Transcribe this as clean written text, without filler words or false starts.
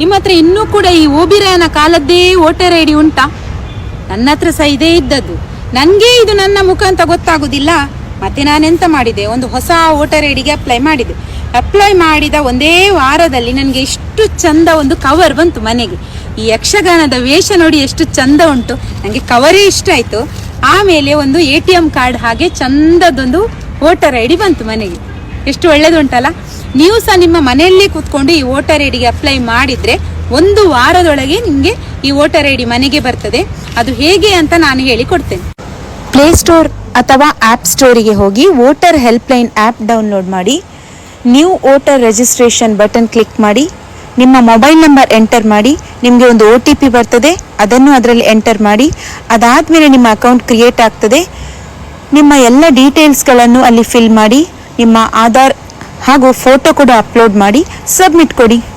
ನಿಮ್ಮ ಹತ್ರ ಇನ್ನೂ ಕೂಡ ಈ ಓಬಿರಾಯನ ಕಾಲದ್ದೇ ವೋಟರ್ ಐ ಡಿ ಉಂಟಾ? ನನ್ನ ಹತ್ರ ಸಹ ಇದೇ ಇದ್ದದ್ದು. ನನಗೆ ಇದು ನನ್ನ ಮುಖ ಅಂತ ಗೊತ್ತಾಗುದಿಲ್ಲ. ಮತ್ತೆ ನಾನೆಂತ ಮಾಡಿದೆ, ಒಂದು ಹೊಸ ವೋಟರ್ ಐ ಡಿಗೆ ಅಪ್ಲೈ ಮಾಡಿದೆ. ಅಪ್ಲೈ ಮಾಡಿದ ಒಂದೇ ವಾರದಲ್ಲಿ ನನಗೆ ಇಷ್ಟು ಚಂದ ಒಂದು ಕವರ್ ಬಂತು ಮನೆಗೆ. ಈ ಯಕ್ಷಗಾನದ ವೇಷ ನೋಡಿ ಎಷ್ಟು ಚಂದ ಉಂಟು, ನನಗೆ ಕವರೇ ಇಷ್ಟ ಆಯಿತು. ಆಮೇಲೆ ಒಂದು ATM ಕಾರ್ಡ್ ಹಾಗೆ ಚಂದದೊಂದು ವೋಟರ್ ಐ ಡಿ ಬಂತು ಮನೆಗೆ. ಎಷ್ಟು ಒಳ್ಳೇದುಂಟಲ್ಲ. ನೀವು ಸಹ ನಿಮ್ಮ ಮನೆಯಲ್ಲೇ ಕೂತ್ಕೊಂಡು ಈ ವೋಟರ್ ಐ ಡಿಗೆ ಅಪ್ಲೈ ಮಾಡಿದರೆ ಒಂದು ವಾರದೊಳಗೆ ನಿಮಗೆ ಈ ವೋಟರ್ ಐ ಡಿ ಮನೆಗೆ ಬರ್ತದೆ. ಅದು ಹೇಗೆ ಅಂತ ನಾನು ಹೇಳಿಕೊಡ್ತೇನೆ. ಪ್ಲೇಸ್ಟೋರ್ ಅಥವಾ ಆ್ಯಪ್ ಸ್ಟೋರಿಗೆ ಹೋಗಿ ವೋಟರ್ ಹೆಲ್ಪ್ಲೈನ್ ಆ್ಯಪ್ ಡೌನ್ಲೋಡ್ ಮಾಡಿ, new voter registration button click ಮಾಡಿ, ನಿಮ್ಮ ಮೊಬೈಲ್ ನಂಬರ್ ಎಂಟರ್ ಮಾಡಿ, ನಿಮಗೆ ಒಂದು OTP ಬರ್ತದೆ, ಅದನ್ನು ಅದರಲ್ಲಿ ಎಂಟರ್ ಮಾಡಿ. ಅದಾದಮೇಲೆ ನಿಮ್ಮ ಅಕೌಂಟ್ ಕ್ರಿಯೇಟ್ ಆಗ್ತದೆ. ನಿಮ್ಮ ಎಲ್ಲ ಡೀಟೇಲ್ಸ್ಗಳನ್ನು ಅಲ್ಲಿ ಫಿಲ್ ಮಾಡಿ, ನಿಮ್ಮ ಆಧಾರ್ ಹಾಗೂ ಫೋಟೋ ಕೂಡ ಅಪ್ಲೋಡ್ ಮಾಡಿ ಸಬ್ಮಿಟ್ ಕೊಡಿ.